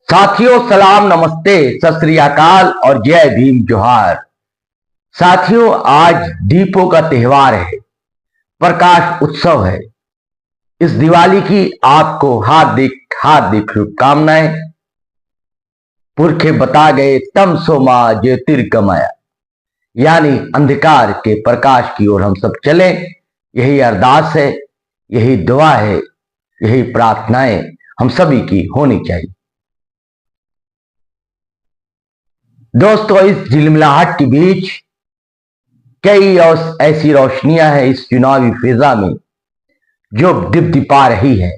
साथियों सलाम नमस्ते सत श्री अकाल और जय भीम जोहार। साथियों आज दीपों का त्योहार है, प्रकाश उत्सव है। इस दिवाली की आपको हार्दिक शुभकामनाएं। पुरखे बता गए तम सोमा ज्योतिर्गमय, यानी अंधकार के प्रकाश की ओर हम सब चलें। यही अरदास है, यही दुआ है, यही प्रार्थनाएं हम सभी की होनी चाहिए। दोस्तों इस झिलमिलाहट के बीच कई ऐसी रोशनियां हैं इस चुनावी फिजा में जो दिपदिपा रही है।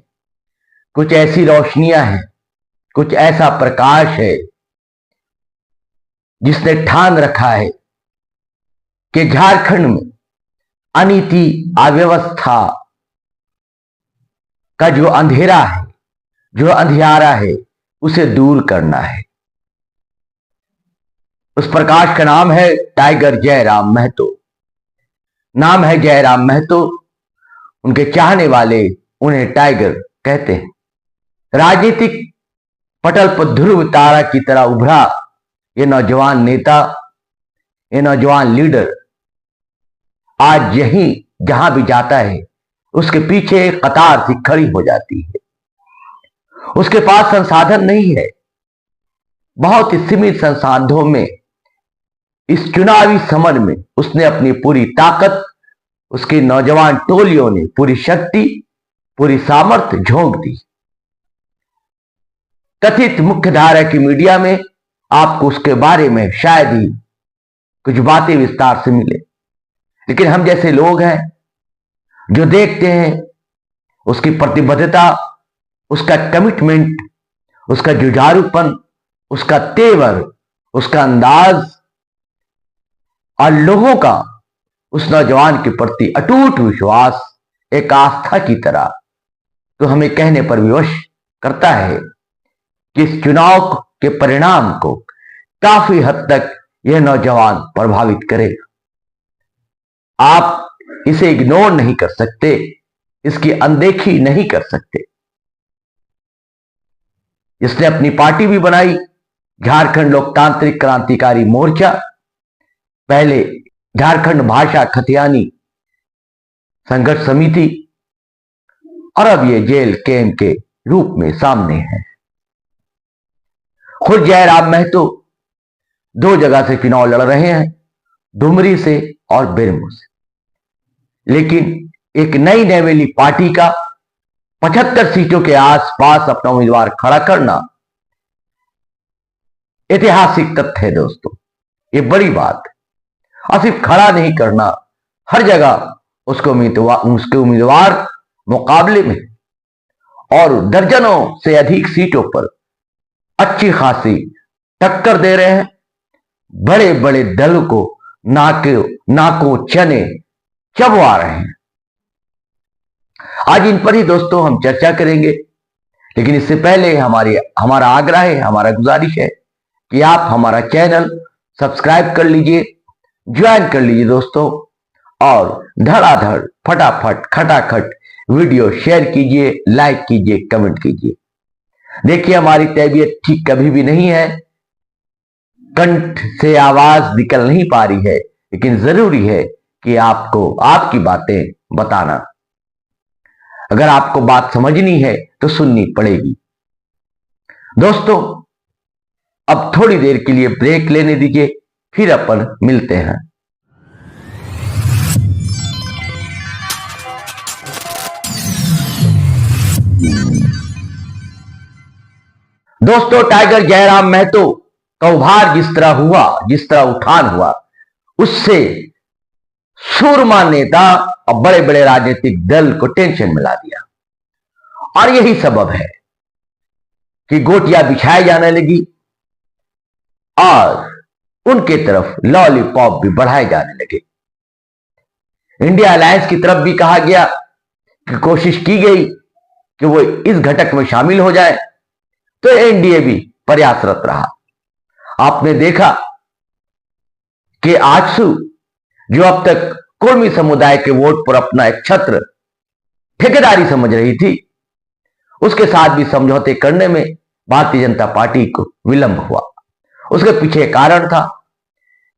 कुछ ऐसी रोशनियां हैं, कुछ ऐसा प्रकाश है जिसने ठान रखा है कि झारखंड में अनीति अव्यवस्था का जो अंधेरा है, जो अंधियारा है, उसे दूर करना है। उस प्रकाश का नाम है टाइगर जयराम महतो। नाम है जयराम महतो, उनके चाहने वाले उन्हें टाइगर कहते हैं। राजनीतिक पटल पर ध्रुव तारा की तरह उभरा ये नौजवान नेता, ये नौजवान लीडर आज यहीं जहां भी जाता है उसके पीछे एक कतार सी खड़ी हो जाती है। उसके पास संसाधन नहीं है, बहुत ही सीमित संसाधनों में इस चुनावी समर में उसने अपनी पूरी ताकत, उसकी नौजवान टोलियों ने पूरी शक्ति, पूरी सामर्थ्य झोंक दी। कथित मुख्यधारा की मीडिया में आपको उसके बारे में शायद ही कुछ बातें विस्तार से मिले, लेकिन हम जैसे लोग हैं जो देखते हैं उसकी प्रतिबद्धता, उसका कमिटमेंट, उसका जुझारूपन, उसका तेवर, उसका अंदाज और लोगों का उस नौजवान के प्रति अटूट विश्वास एक आस्था की तरह तो हमें कहने पर विवश करता है कि इस चुनाव के परिणाम को काफी हद तक यह नौजवान प्रभावित करेगा। आप इसे इग्नोर नहीं कर सकते, इसकी अनदेखी नहीं कर सकते। इसने अपनी पार्टी भी बनाई, झारखंड लोकतांत्रिक क्रांतिकारी मोर्चा, पहले झारखंड भाषा खतियानी संघर्ष समिति, और अब ये जेल कैंप के रूप में सामने है। खुद जयराम महतो दो जगह से चुनाव लड़ रहे हैं, डुमरी से और बेरमो से, लेकिन एक नई नवेली पार्टी का 75 सीटों के आसपास अपना उम्मीदवार खड़ा करना ऐतिहासिक तथ्य है। दोस्तों ये बड़ी बात है। और सिर्फ खड़ा नहीं करना, हर जगह उसके उम्मीदवार मुकाबले में और दर्जनों से अधिक सीटों पर अच्छी खासी टक्कर दे रहे हैं। बड़े बड़े दल को नाकों चने चबवा रहे हैं। आज इन पर ही दोस्तों हम चर्चा करेंगे, लेकिन इससे पहले हमारा आग्रह है, हमारा गुजारिश है कि आप हमारा चैनल सब्सक्राइब कर लीजिए, ज्वाइन कर लीजिए दोस्तों, और धड़ाधड़ फटाफट खटाखट वीडियो शेयर कीजिए, लाइक कीजिए, कमेंट कीजिए। देखिए हमारी तबीयत ठीक कभी भी नहीं है, कंठ से आवाज निकल नहीं पा रही है, लेकिन जरूरी है कि आपको आपकी बातें बताना। अगर आपको बात समझनी है तो सुननी पड़ेगी। दोस्तों अब थोड़ी देर के लिए ब्रेक लेने दीजिए, फिर अपन मिलते हैं। दोस्तों टाइगर जयराम महतो का उभार जिस तरह हुआ, जिस तरह उठान हुआ, उससे सूरमा नेता और बड़े बड़े राजनीतिक दल को टेंशन में ला दिया। और यही सबब है कि गोटियां बिछाई जाने लगी और उनके तरफ लॉलीपॉप भी बढ़ाए जाने लगे। इंडिया अलायंस की तरफ भी कहा गया कि कोशिश की गई कि वो इस घटक में शामिल हो जाए, तो एनडीए भी प्रयासरत रहा। आपने देखा कि आजसू जो अब तक कुर्मी समुदाय के वोट पर अपना एक छत्र ठेकेदारी समझ रही थी, उसके साथ भी समझौते करने में भारतीय जनता पार्टी को विलंब हुआ। उसके पीछे कारण था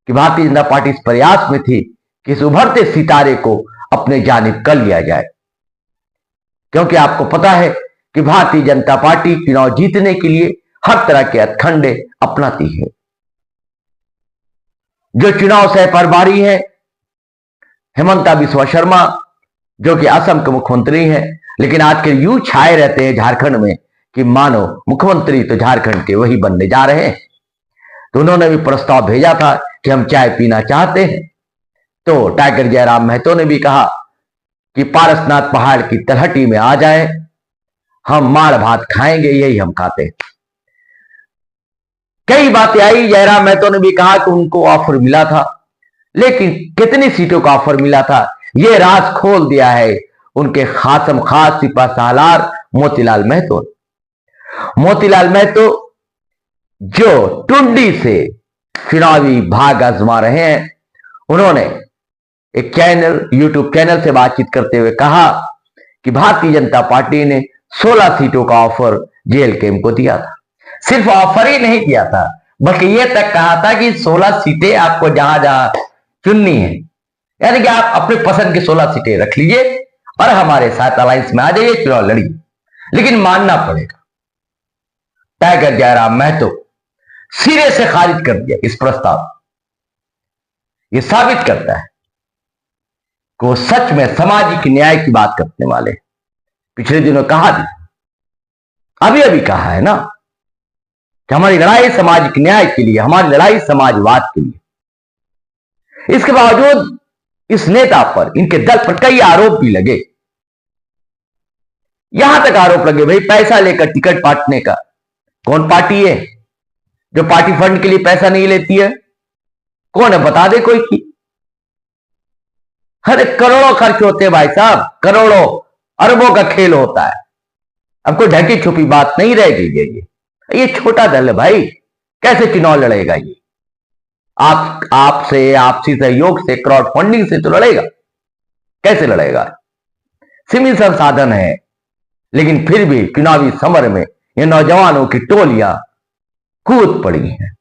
कि भारतीय जनता पार्टी इस प्रयास में थी कि इस उभरते सितारे को अपने जानिब कर लिया जाए, क्योंकि आपको पता है कि भारतीय जनता पार्टी चुनाव जीतने के लिए हर तरह के हथकंडे अपनाती है। जो चुनाव सह प्रभारी है हेमंता बिस्वा शर्मा, जो कि असम के मुख्यमंत्री हैं, लेकिन आजकल यूं छाए रहते हैं झारखंड में कि मानो मुख्यमंत्री तो झारखंड के वही बनने जा रहे हैं। तो उन्होंने भी प्रस्ताव भेजा था कि हम चाय पीना चाहते हैं। तो टाइगर जयराम महतो ने भी कहा कि पारसनाथ पहाड़ की तलहटी में आ जाए, हम माड़ भात खाएंगे, यही हम खाते हैं। कई बातें आई। जयराम महतो ने भी कहा कि उनको ऑफर मिला था, लेकिन कितनी सीटों का ऑफर मिला था यह राज खोल दिया है उनके खासम खास सिपा सालार मोतीलाल महतो। मोतीलाल महतो जो टुंडी से चुनावी भाग आजमा रहे हैं, उन्होंने एक चैनल, यूट्यूब चैनल से बातचीत करते हुए कहा कि भारतीय जनता पार्टी ने 16 सीटों का ऑफर जेएलके को दिया था। सिर्फ ऑफर ही नहीं किया था, बल्कि यह तक कहा था कि 16 सीटें आपको जहां जहां चुननी है, यानी कि आप अपने पसंद की 16 सीटें रख लीजिए और हमारे साथ अलायंस में आ जाइए, चुनाव लड़िए। लेकिन मानना पड़ेगा, टाइगर जयराम महतो सिरे से खारिज कर दिया इस प्रस्ताव। यह साबित करता है कि वो सच में सामाजिक न्याय की बात करने वाले। पिछले दिनों कहा भी, अभी अभी कहा है ना कि हमारी लड़ाई सामाजिक न्याय के लिए, हमारी लड़ाई समाजवाद के लिए। इसके बावजूद इस नेता पर, इनके दल पर कई आरोप भी लगे। यहां तक आरोप लगे भाई पैसा लेकर टिकट बांटने का। कौन पार्टी है जो पार्टी फंड के लिए पैसा नहीं लेती है? कौन है, बता दे कोई की। हर करोड़ों खर्च होते हैं भाई साहब, करोड़ों अरबों का खेल होता है। अब कोई ढकी छुपी बात नहीं रहेगी। ये छोटा दल है भाई, कैसे चुनाव लड़ेगा ये? आपसे, आपसी सहयोग से, क्राउड फंडिंग से तो लड़ेगा, कैसे लड़ेगा? सीमित संसाधन है, लेकिन फिर भी चुनावी समर में ये नौजवानों की टोलियां कूद पड़ी हैं।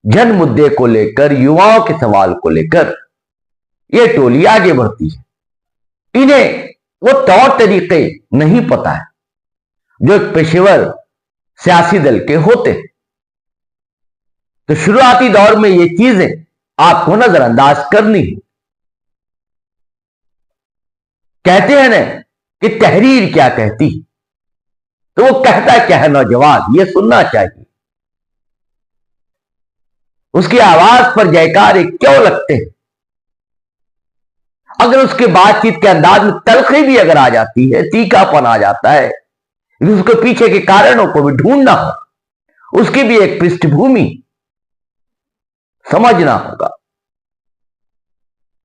जन मुद्दे को लेकर, युवाओं के सवाल को लेकर ये टोली आगे बढ़ती है। इन्हें वो तौर तरीके नहीं पता है जो एक पेशेवर सियासी दल के होते हैं। तो शुरुआती दौर में ये चीजें आपको नजरअंदाज करनी है। कहते हैं ना कि तहरीर क्या कहती, तो वो कहता क्या है नौजवान, ये सुनना चाहिए। उसकी आवाज पर जयकारे क्यों लगते हैं? अगर उसके बातचीत के अंदाज में तलखी भी अगर आ जाती है, तीखापन आ जाता है, उसके पीछे के कारणों को भी ढूंढना हो, उसकी भी एक पृष्ठभूमि समझना होगा।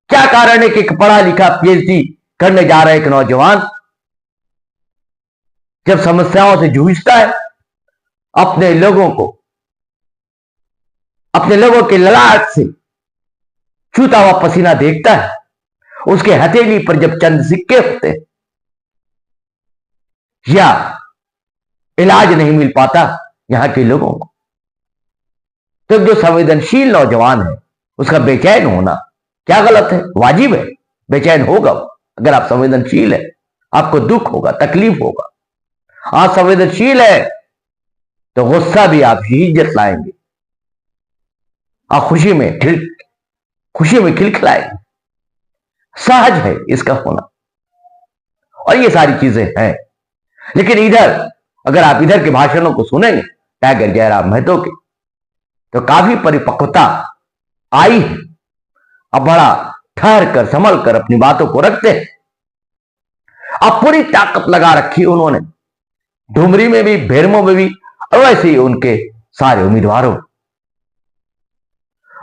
क्या कारण है कि एक पढ़ा लिखा पीएचडी करने जा रहा है एक नौजवान जब समस्याओं से जूझता है, अपने लोगों के ललाट से छूता हुआ पसीना देखता है, उसके हथेली पर जब चंद सिक्के होते हैं या इलाज नहीं मिल पाता यहां के लोगों को, तो जो संवेदनशील नौजवान है उसका बेचैन होना क्या गलत है? वाजिब है, बेचैन होगा। अगर आप संवेदनशील है, आपको दुख होगा, तकलीफ होगा। आप संवेदनशील है तो गुस्सा भी आप ही इज्जत लाएंगे, आप खुशी में खिलखिलाएंगे। सहज है इसका होना, और ये सारी चीजें हैं। लेकिन इधर अगर आप इधर के भाषणों को सुनेंगे टाइगर जयराम महतो के, तो काफी परिपक्वता आई है। अब बड़ा ठहर कर, संभल कर अपनी बातों को रखते हैं। अब पूरी ताकत लगा रखी उन्होंने, डुमरी में भी, भेरमो में भी, और वैसे ही उनके सारे उम्मीदवारों।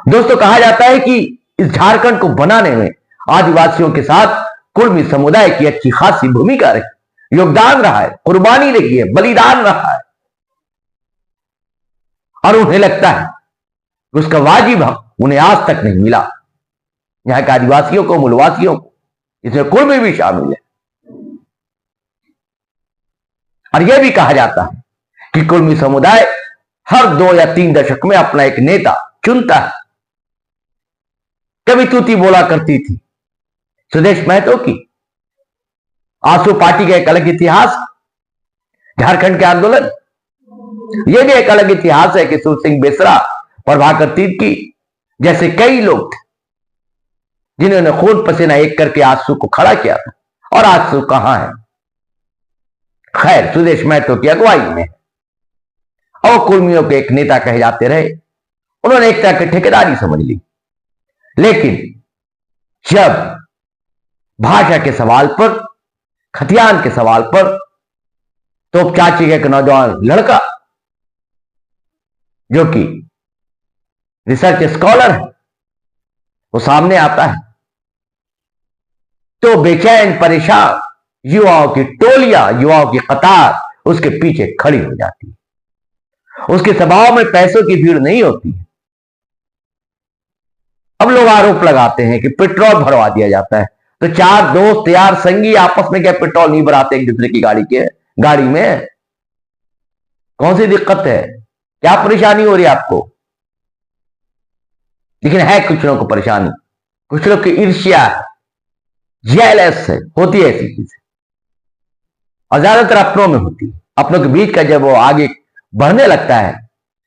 दोस्तों, कहा जाता है कि इस झारखंड को बनाने में आदिवासियों के साथ कुर्मी समुदाय की अच्छी खासी भूमिका रही, योगदान रहा है, कुर्बानी रही है, बलिदान रहा है, और उन्हें लगता है कि उसका वाजिब हक उन्हें आज तक नहीं मिला। यहां के आदिवासियों को, मूलवासियों को, इसमें कुर्मी भी शामिल है। और यह भी कहा जाता है कि कुर्मी समुदाय हर 2 या 3 दशक में अपना एक नेता चुनता है। कभी तूती बोला करती थी सुदेश महतो की। आंसू पार्टी का एक अलग इतिहास, झारखंड के आंदोलन, यह भी एक अलग इतिहास है कि सूर सिंह बेसरा, प्रभाकर तीर्थ की जैसे कई लोग थे जिन्होंने खून पसीना एक करके आंसू को खड़ा किया था। और आंसू कहां है? खैर, सुदेश महतो की अगुवाई में और कुर्मियों के एक नेता कहे जाते रहे। उन्होंने एक तरह की ठेकेदारी समझ ली। लेकिन जब भाषा के सवाल पर, खतियान के सवाल पर, तो चाची का एक नौजवान लड़का जो कि रिसर्च स्कॉलर है, वो सामने आता है, तो बेचैन परेशान युवाओं की टोलियां, युवाओं की कतार उसके पीछे खड़ी हो जाती है। उसके स्वभाव में पैसों की भीड़ नहीं होती है। अब लोग आरोप लगाते हैं कि पेट्रोल भरवा दिया जाता है, तो 4 दोस्त यार संगी आपस में क्या पेट्रोल नहीं भराते एक दूसरे की गाड़ी में? कौन सी दिक्कत है? क्या परेशानी हो रही है आपको? लेकिन है कुछ लोगों को परेशानी, कुछ लोग की ईर्ष्या, जेलस है, होती है ऐसी चीजें, और ज्यादातर अपनों में होती है। अपनों के बीच का जब वो आगे बढ़ने लगता है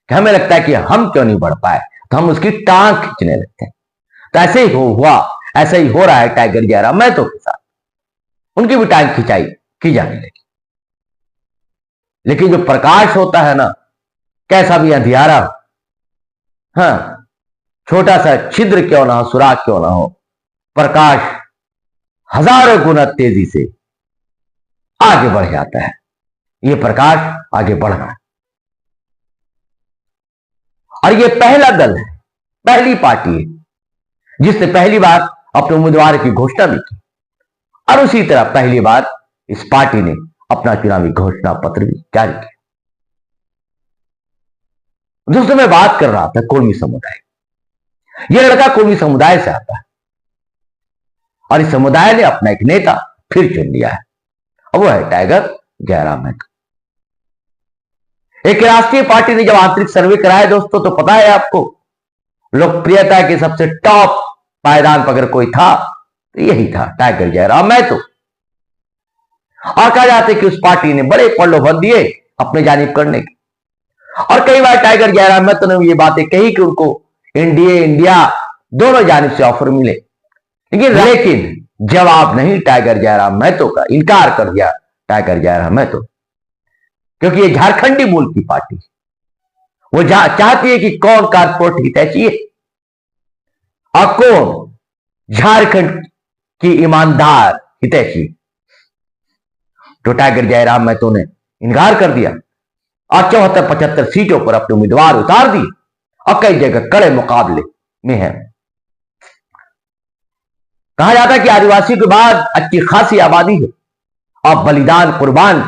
कि हमें लगता है कि हम क्यों नहीं बढ़ पाए, तो हम उसकी टांग खींचने लगते हैं। तो ऐसे ही हुआ, ऐसा ही हो रहा है टाइगर जयराम महतो के साथ। उनकी भी टांग खिंचाई की जाने लगी। लेकिन जो प्रकाश होता है ना, कैसा भी अंधियारा, हाँ, छोटा सा छिद्र क्यों ना हो, सुराग क्यों ना हो, प्रकाश हजारों गुना तेजी से आगे बढ़ जाता है। ये प्रकाश आगे बढ़ रहा है। और ये पहला दल है, पहली पार्टी है जिसने पहली बार अपने उम्मीदवार की घोषणा भी की। और उसी तरह पहली बार इस पार्टी ने अपना चुनावी घोषणा पत्र भी जारी किया। दोस्तों, मैं बात कर रहा था कुर्मी समुदाय। यह लड़का कुर्मी समुदाय से आता है और इस समुदाय ने अपना एक नेता फिर चुन लिया है, और वो है टाइगर जयराम महतो। एक राष्ट्रीय पार्टी ने जब आंतरिक सर्वे कराया दोस्तों, तो पता है आपको, लोकप्रियता के सबसे टॉप पायदान पर अगर कोई था तो यही था, टाइगर जयराम महतो। और कहा जाता है कि उस पार्टी ने बड़े प्रलोभन दिए अपने जानिब करने के, और कई बार टाइगर जयराम महतो ने ये बातें कही कि उनको एनडीए, इंडिया दोनों जानिब से ऑफर मिले, लेकिन जवाब नहीं टाइगर जयराम महतो का, इनकार कर दिया टाइगर जयराम महतो। क्योंकि ये झारखंडी मूल की पार्टी, वो चाहती है कि कौन कारपोरेट हितैषी है और कौन झारखंड की ईमानदार हितैषी। तो टाइगर जयराम महतो ने इनकार कर दिया और 74-75 सीटों पर अपने उम्मीदवार उतार दिए, और कई जगह कड़े मुकाबले में है। कहा जाता है कि आदिवासी के बाद अच्छी खासी आबादी है और बलिदान कुर्बान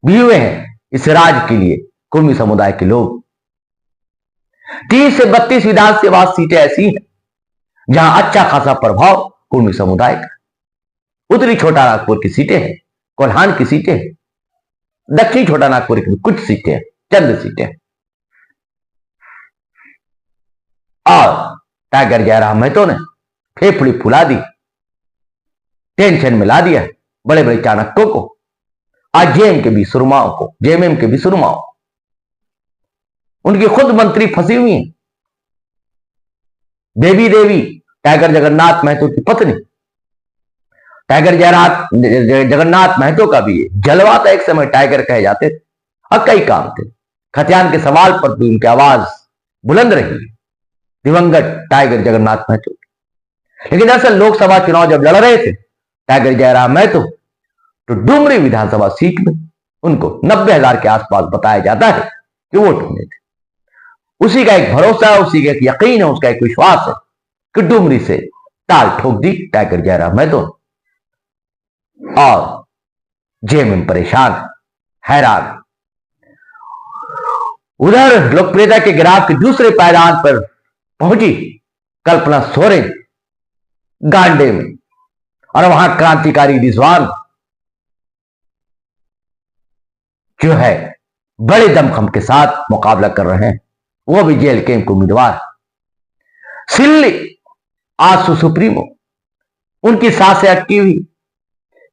भी हुए हैं इस राज्य के लिए कुर्मी समुदाय के लोग। 30 से 32 विधानसभा सीटें ऐसी हैं जहां अच्छा खासा प्रभाव कुर्मी समुदाय का। उत्तरी छोटा नागपुर की सीटें हैं, कोल्हान की सीटें हैं, दक्षिणी छोटा नागपुर की कुछ सीटें हैं, चंद सीटें। और टाइगर जयराम महतो ने फेफड़ी फुला दी, टेंशन में ला दिया बड़े बड़े चाणक्यों को, आज जेएम के भी सुरमाओं को, जेएमएम के भी सुरमाओं। उनकी खुद मंत्री फंसी हुई हैं, बेबी देवी टाइगर जगन्नाथ महतो की पत्नी। टाइगर जगन्नाथ महतो का भी जलवा था एक समय, टाइगर कहे जाते थे, और कई काम थे। खतियान के सवाल पर भी उनकी आवाज बुलंद रही, दिवंगत टाइगर जगन्नाथ महतो। लेकिन दरअसल लोकसभा चुनाव जब लड़ रहे थे टाइगर जयराम महतो, तो डुमरी विधानसभा सीट में उनको 90,000 के आसपास बताया जाता है कि वोट होने थे। उसी का एक भरोसा है, उसी का एक यकीन है, उसका एक विश्वास है कि डुमरी से ताल ठोक दी टाइगर जयराम महतो। और जेएमएम परेशान, हैरान। उधर लोकप्रियता के ग्राफ के दूसरे पायदान पर पहुंची कल्पना सोरेन गांडे में, और वहां क्रांतिकारी रिजवान जो है बड़े दमखम के साथ मुकाबला कर रहे हैं, वो भी जेल कैंप के उम्मीदवार। सिल्ली आसु सुप्रीमो, उनकी सांसें अटकी हुई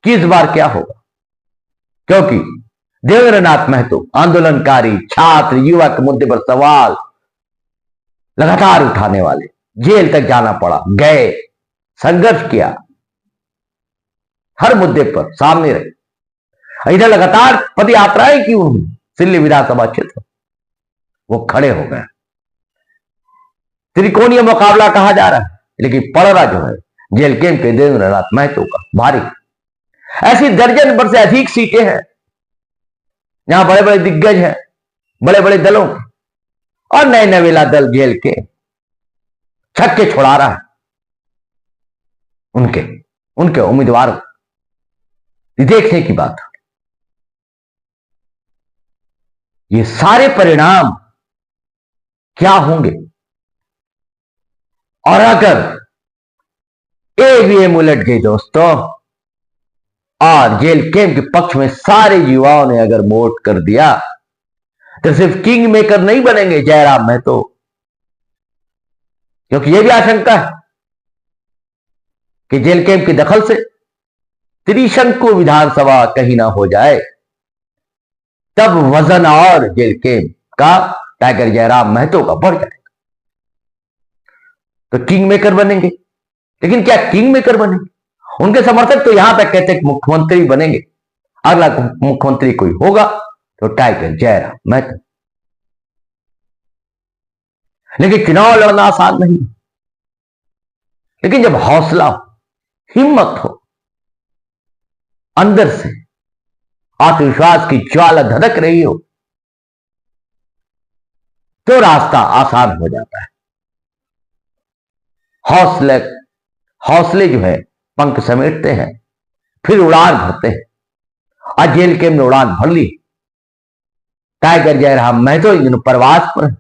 कि इस बार क्या होगा, क्योंकि देवेंद्रनाथ महतो आंदोलनकारी छात्र युवा के मुद्दे पर सवाल लगातार उठाने वाले, जेल तक जाना पड़ा, गए, संघर्ष किया, हर मुद्दे पर सामने रहे। इधर लगातार पद यात्राएं की उन्होंने सिल्ली विधानसभा क्षेत्र, वो खड़े हो गए। त्रिकोणीय मुकाबला कहा जा रहा है, लेकिन पड़ रहा जो है जेल कैंप के देवेंद्रनाथ महतो का भारी। ऐसी दर्जन भर से अधिक सीटें हैं जहां बड़े बड़े दिग्गज हैं, बड़े बड़े दलों के, और नए नवेला दल जेल के छक्के छोड़ा रहा है उनके उम्मीदवारों। देखने की बात, ये सारे परिणाम क्या होंगे, और अगर ईवीएम उलट गई दोस्तों और जेल कैंप के पक्ष में सारे युवाओं ने अगर वोट कर दिया, तो सिर्फ किंग मेकर नहीं बनेंगे जयराम महतो, क्योंकि यह भी आशंका है कि जेल कैंप के दखल से त्रिशंकु विधानसभा कहीं ना हो जाए, तब वजन और जेल कैंप का टाइगर जयराम महतो का बढ़ जाएगा। तो किंग मेकर बनेंगे, लेकिन क्या किंग मेकर बनेंगे? उनके समर्थक तो यहां तक कहते हैं कि मुख्यमंत्री बनेंगे, अगला मुख्यमंत्री कोई होगा तो टाइगर जयराम महतो। लेकिन चुनाव लड़ना आसान नहीं, लेकिन जब हौसला हो, हिम्मत हो, अंदर से आत्मविश्वास की ज्वाला धधक रही हो, तो रास्ता आसान हो जाता है। हौसले जो है पंख समेटते हैं, फिर उड़ान भरते हैं। आज जेल कैंप ने उड़ान भर ली, टाइगर जयराम महतो इन दिनों प्रवास पर है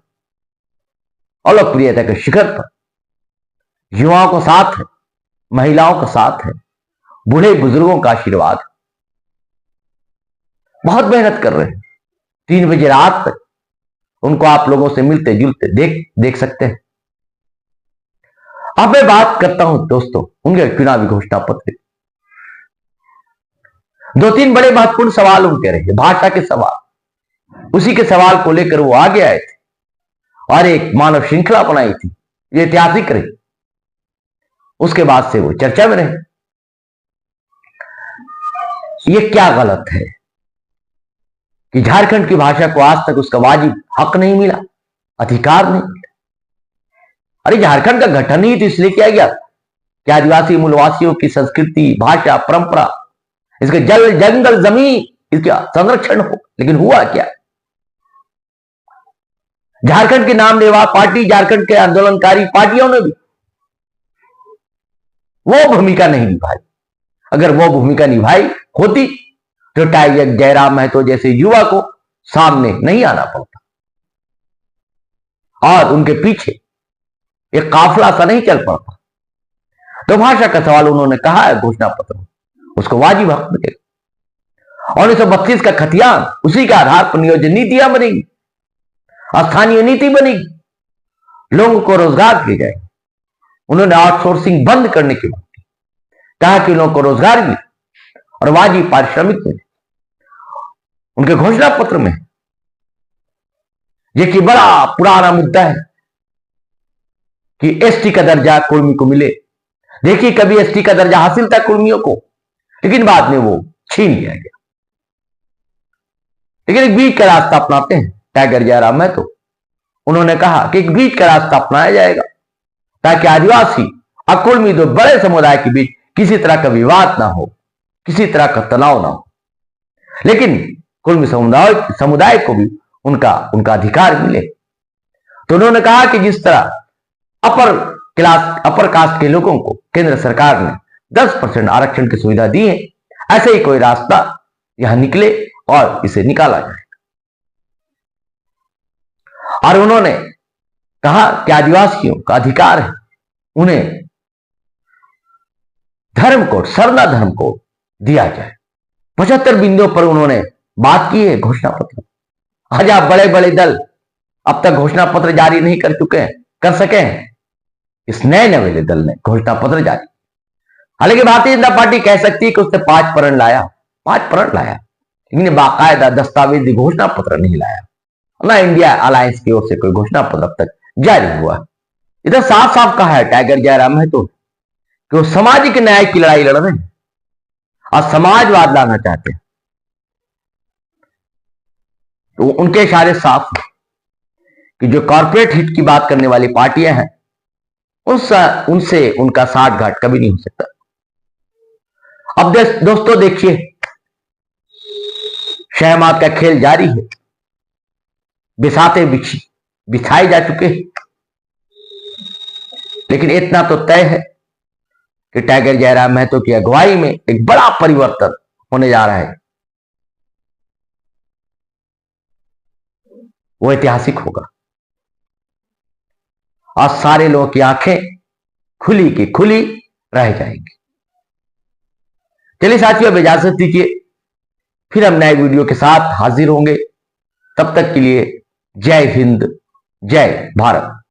और लोकप्रियता के शिखर पर। युवाओं का साथ है, महिलाओं का साथ है, बूढ़े बुजुर्गों का आशीर्वाद, बहुत मेहनत कर रहे हैं। 3 बजे रात तक उनको आप लोगों से मिलते जुलते देख सकते हैं। अब मैं बात करता हूं दोस्तों उनके चुनावी घोषणा पत्र। 2-3 बड़े महत्वपूर्ण सवाल उनके रहे, भाषा के सवाल, उसी के सवाल को लेकर वो आगे आए थे और एक मानव श्रृंखला बनाई थी, ये ऐतिहासिक रही। उसके बाद से वो चर्चा में रहे। ये क्या गलत है कि झारखंड की भाषा को आज तक उसका वाजिब हक नहीं मिला, अधिकार नहीं मिला? अरे झारखंड का गठन ही तो इसलिए किया गया कि आदिवासी मूलवासियों की संस्कृति, भाषा, परंपरा, इसके जल जंगल जमीन, इसका संरक्षण हो। लेकिन हुआ क्या? झारखंड के नाम लेवा पार्टी, झारखंड के आंदोलनकारी पार्टियों ने भी वो भूमिका नहीं निभाई। अगर वो भूमिका निभाई होती तो टाइगर जयराम महतो जैसे युवा को सामने नहीं आना पड़ता और उनके पीछे एक काफला सा नहीं चल पड़ता। तो भाषा का सवाल उन्होंने कहा है घोषणा पत्र में, उसको वाजिब हक मिलेगा। 1932 का खतियान, उसी के आधार पर नियोजन नीतियां बनेगी, स्थानीय नीति बनेगी, लोगों को रोजगार दिए जाएंगे। उन्होंने आउटसोर्सिंग बंद करने की बात की, कहा कि लोगों को रोजगार मिले और वाजिब पारिश्रमिक मिले। उनके घोषणा पत्र में यह कि बड़ा पुराना मुद्दा है कि एसटी का दर्जा कुर्मी को मिले। देखिए, कभी एसटी का दर्जा हासिल था कुर्मियों को, लेकिन बाद में वो छीन लिया गया। लेकिन एक बीच का रास्ता अपनाते हैं टाइगर जयराम महतो। उन्होंने कहा कि एक बीच का रास्ता अपनाया जाएगा ताकि आदिवासी और कुर्मी दो बड़े समुदाय के बीच किसी तरह का विवाद ना हो, किसी तरह का तनाव ना हो, लेकिन कुर्मी समुदाय को भी उनका अधिकार मिले। तो उन्होंने कहा कि जिस तरह अपर कास्ट के लोगों को केंद्र सरकार ने 10% आरक्षण की सुविधा दी है, ऐसे ही कोई रास्ता यहां निकले और इसे निकाला जाए। और उन्होंने कहा कि आदिवासियों का अधिकार है, उन्हें धर्म कोड, सरना धर्म कोड दिया जाए। 75 बिंदुओं पर उन्होंने बात की है घोषणा पत्र। आज आप बड़े बड़े दल अब तक घोषणा पत्र जारी नहीं कर चुके हैं, कर सके हैं। इस नए नवेले दल ने घोषणा पत्र जारी। हालांकि भारतीय जनता पार्टी कह सकती है कि उसने 5 प्रण लाया, 5 प्रण लाया, लेकिन बाकायदा दस्तावेजी घोषणा पत्र नहीं लाया। ना इंडिया अलायंस की ओर से कोई घोषणा पत्र अब तक जारी हुआ। इधर साफ साफ कहा है टाइगर जयराम महतो कि वो सामाजिक न्याय की लड़ाई लड़ रहे हैं और समाजवाद लाना चाहते हैं। तो उनके इशारे साफ हैं कि जो कॉर्पोरेट हिट की बात करने वाली पार्टियां हैं उनसे उनका साठ घाट कभी नहीं हो सकता। अब दोस्तों देखिए, शहमाद का खेल जारी है। बिसाते बिछाए जा चुके हैं, लेकिन इतना तो तय है कि टाइगर जयराम महतो की अगुवाई में एक बड़ा परिवर्तन होने जा रहा है। वो ऐतिहासिक होगा और सारे लोगों की आंखें खुली की खुली रह जाएंगी। चलिए साथियों, अब इजाजत दीजिए, फिर हम नए वीडियो के साथ हाजिर होंगे। तब तक के लिए जय हिंद, जय भारत।